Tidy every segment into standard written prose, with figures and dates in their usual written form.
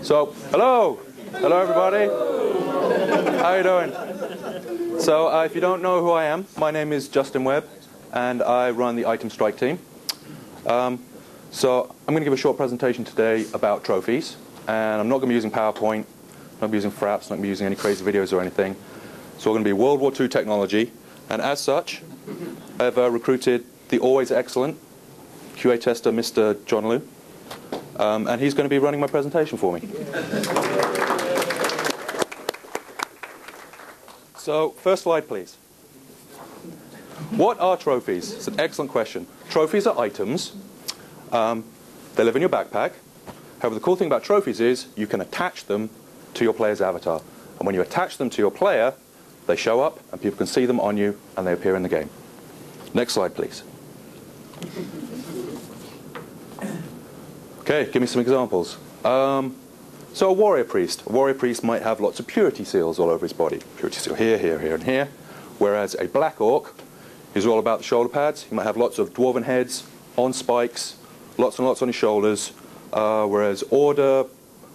So, hello everybody. How you doing? So, if you don't know who I am, my name is Justin Webb, and I run the Item Strike team. So, I'm going to give a short presentation today about trophies, and I'm not going to be using PowerPoint, not going to be using fraps, not going to be using any crazy videos or anything. So, we're going to be World War II technology, and as such, I've recruited the always excellent QA tester, Mr. John Liu, and he's going to be running my presentation for me. So, first slide, please. What are trophies? It's an excellent question. Trophies are items. They live in your backpack. However, the cool thing about trophies is you can attach them to your player's avatar. And when you attach them to your player, they show up, and people can see them on you, and they appear in the game. Next slide, please. Okay, give me some examples. So a warrior priest. A warrior priest might have lots of purity seals all over his body. Purity seal here, here, here, and here. Whereas a black orc is all about the shoulder pads. He might have lots of dwarven heads on spikes, lots and lots on his shoulders. Whereas order,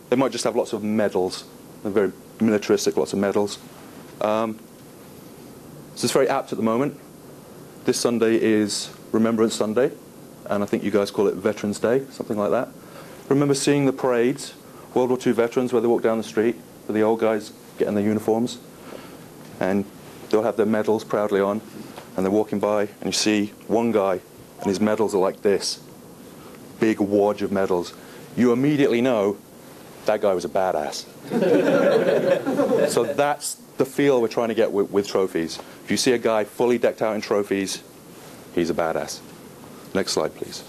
they might just have lots of medals. They're very militaristic, lots of medals. This is very apt at the moment. This Sunday is Remembrance Sunday, and I think you guys call it Veterans Day, something like that. I remember seeing the parades, World War II veterans, where they walk down the street with the old guys getting their uniforms, and they'll have their medals proudly on, and they're walking by, and you see one guy, and his medals are like this, big wad of medals. You immediately know that guy was a badass. So that's the feel we're trying to get with trophies. If you see a guy fully decked out in trophies, he's a badass. Next slide, please.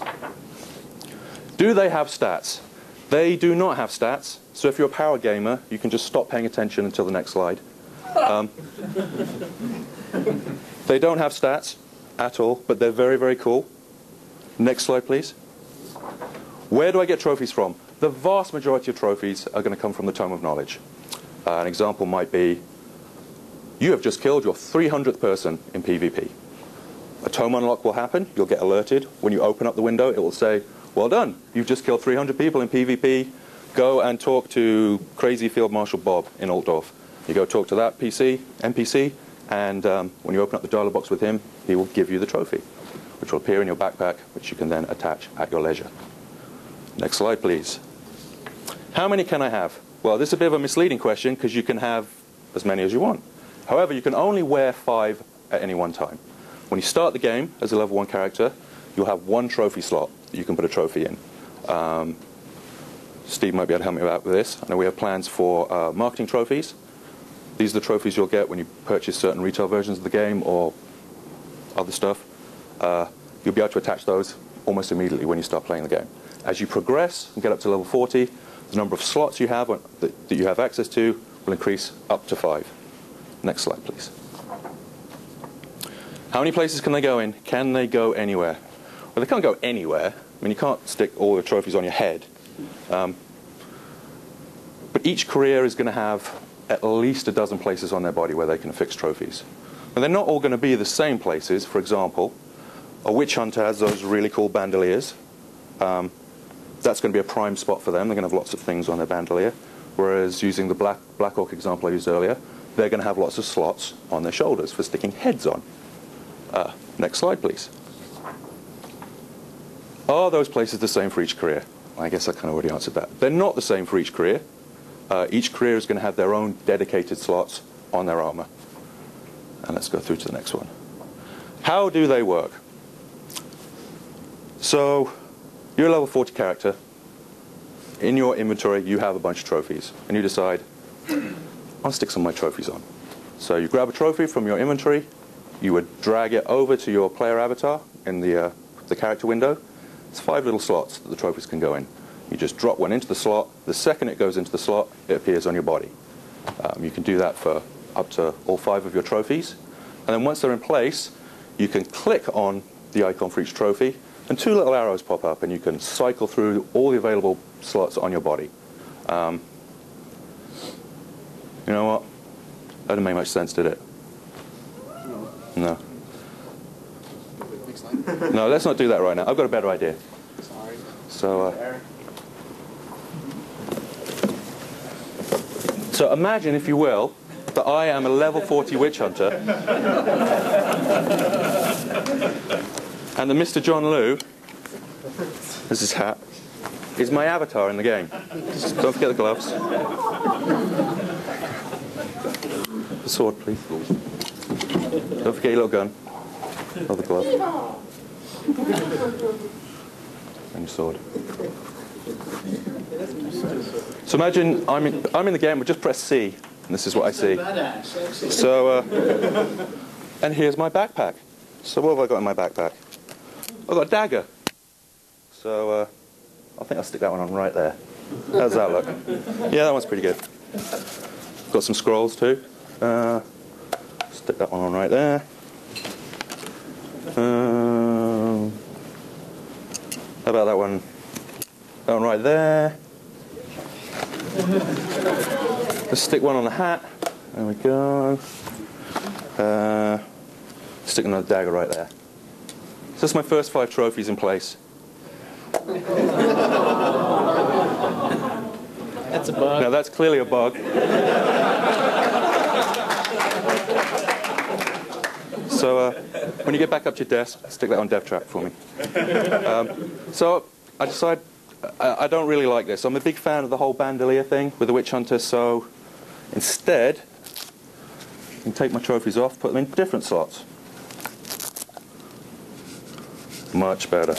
Do they have stats? They do not have stats. So if you're a power gamer, you can just stop paying attention until the next slide. They don't have stats at all, but they're very, very cool. Next slide, please. Where do I get trophies from? The vast majority of trophies are going to come from the Tome of Knowledge. An example might be, you have just killed your 300th person in PvP. A tome unlock will happen, you'll get alerted. When you open up the window, it will say, well done, you've just killed 300 people in PvP. Go and talk to crazy Field Marshal Bob in Altdorf. You go talk to that NPC, and when you open up the dialog box with him, he will give you the trophy, which will appear in your backpack, which you can then attach at your leisure. Next slide, please. How many can I have? Well, this is a bit of a misleading question, because you can have as many as you want. However, you can only wear 5 at any one time. When you start the game as a level 1 character, you'll have 1 trophy slot that you can put a trophy in. Steve might be able to help me out with this. I know we have plans for marketing trophies. These are the trophies you'll get when you purchase certain retail versions of the game or other stuff. You'll be able to attach those almost immediately when you start playing the game. As you progress and get up to level 40, the number of slots you have that you have access to will increase up to 5. Next slide, please. How many places can they go in? Can they go anywhere? Well, they can't go anywhere. I mean, you can't stick all the trophies on your head. But each career is going to have at least a dozen places on their body where they can affix trophies. And they're not all going to be the same places. For example, a witch hunter has those really cool bandoliers. That's going to be a prime spot for them. They're going to have lots of things on their bandolier. Whereas using the Black Orc example I used earlier, they're going to have lots of slots on their shoulders for sticking heads on. Next slide, please. Are those places the same for each career? I guess I kind of already answered that. They're not the same for each career. Each career is going to have their own dedicated slots on their armor. And let's go through to the next one. How do they work? So, you're a level 40 character. In your inventory, you have a bunch of trophies. And you decide, I'll stick some of my trophies on. So you grab a trophy from your inventory. You would drag it over to your player avatar in the character window. It's 5 little slots that the trophies can go in. You just drop one into the slot. The second it goes into the slot, it appears on your body. You can do that for up to all 5 of your trophies. And then once they're in place, you can click on the icon for each trophy, and 2 little arrows pop up, and you can cycle through all the available slots on your body. You know what? That didn't make much sense, did it? No. No, let's not do that right now. I've got a better idea. Sorry. So, So imagine, if you will, that I am a level 40 witch hunter, and that Mr. John Liu, this is his hat, is my avatar in the game. Just don't forget the gloves. The sword, please. Don't forget your little gun. Or the glove. And your sword. So imagine I'm in the game, but just press C, and this is what I see. So, and here's my backpack. So what have I got in my backpack? I've got a dagger. So I think I'll stick that one on right there. How's that look? Yeah, that one's pretty good. Got some scrolls too. Stick that one on right there. How about that one? That one right there. Let's stick one on the hat. There we go. Stick another dagger right there. So that's my first 5 trophies in place. That's a bug. Now that's clearly a bug. So when you get back up to your desk, stick that on dev track for me. So I decided I don't really like this. I'm a big fan of the whole bandolier thing with the witch hunter, so instead I can take my trophies off, put them in different slots. Much better.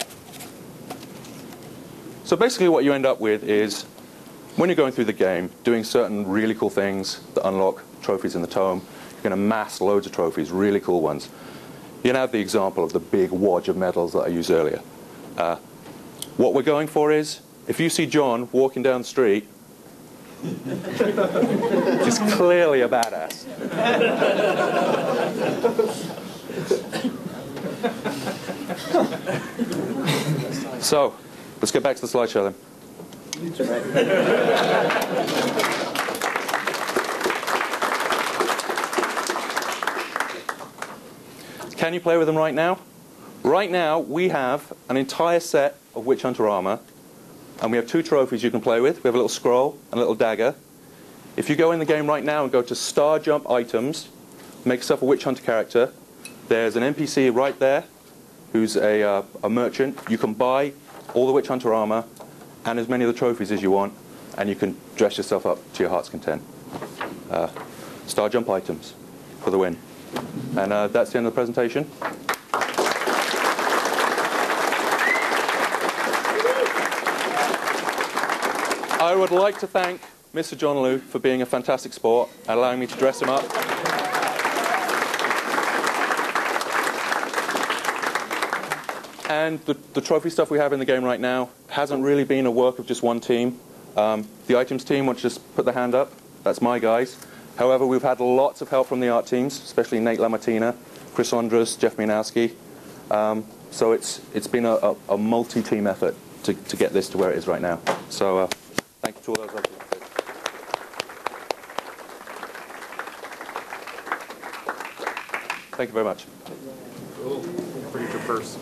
So basically what you end up with is, when you're going through the game, doing certain really cool things that unlock trophies in the tome, you're going to amass loads of trophies, really cool ones. You can have the example of the big wad of medals that I used earlier. What we're going for is, if you see John walking down the street, he's clearly a badass. So, let's get back to the slideshow then. Can you play with them right now? Right now, we have an entire set of Witch Hunter armor, and we have 2 trophies you can play with. We have a little scroll and a little dagger. If you go in the game right now and go to Star Jump Items, make yourself a Witch Hunter character, there's an NPC right there who's a merchant. You can buy all the Witch Hunter armor and as many of the trophies as you want, and you can dress yourself up to your heart's content. Star Jump Items for the win. And that's the end of the presentation. I would like to thank Mr. John Liu for being a fantastic sport and allowing me to dress him up. And the trophy stuff we have in the game right now hasn't really been a work of just one team. The items team wants to just put their hand up. That's my guys. However, we've had lots of help from the art teams, especially Nate Lamartina, Chris Andrus, Jeff Minowski. So it's been a multi-team effort to get this to where it is right now. So thank you to all those other people. Thank you very much. Cool. Forget your purse.